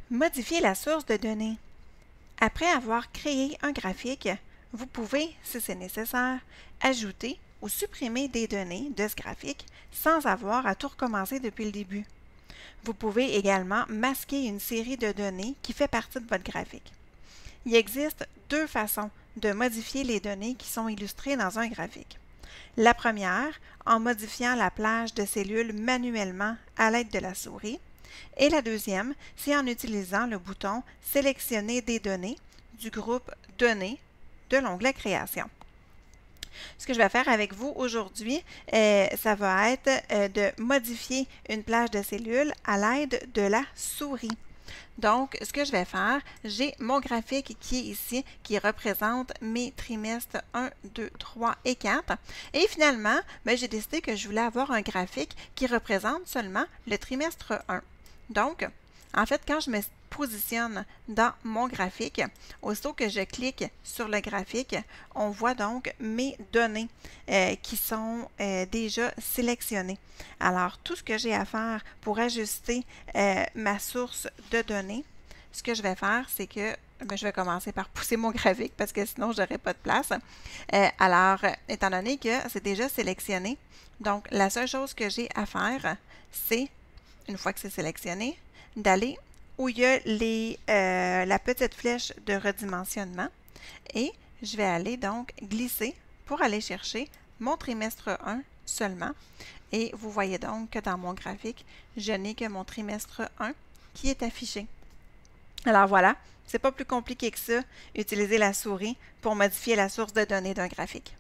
Modifier la source de données. Après avoir créé un graphique, vous pouvez, si c'est nécessaire, ajouter ou supprimer des données de ce graphique sans avoir à tout recommencer depuis le début. Vous pouvez également masquer une série de données qui fait partie de votre graphique. Il existe deux façons de modifier les données qui sont illustrées dans un graphique. La première, en modifiant la plage de cellules manuellement à l'aide de la souris. Et la deuxième, c'est en utilisant le bouton « Sélectionner des données » du groupe « Données » de l'onglet « Création ». Ce que je vais faire avec vous aujourd'hui, ça va être de modifier une plage de cellules à l'aide de la souris. Donc, ce que je vais faire, j'ai mon graphique qui est ici, qui représente mes trimestres 1, 2, 3 et 4. Et finalement, j'ai décidé que je voulais avoir un graphique qui représente seulement le trimestre 1. Donc, en fait, quand je me positionne dans mon graphique, aussitôt que je clique sur le graphique, on voit donc mes données qui sont déjà sélectionnées. Alors, tout ce que j'ai à faire pour ajuster ma source de données, ce que je vais faire, c'est que je vais commencer par pousser mon graphique parce que sinon, je n'aurai pas de place. Alors, étant donné que c'est déjà sélectionné, donc la seule chose que j'ai à faire, c'est, une fois que c'est sélectionné, d'aller où il y a la petite flèche de redimensionnement et je vais aller donc glisser pour aller chercher mon trimestre 1 seulement. Et vous voyez donc que dans mon graphique, je n'ai que mon trimestre 1 qui est affiché. Alors voilà, c'est pas plus compliqué que ça, utiliser la souris pour modifier la source de données d'un graphique.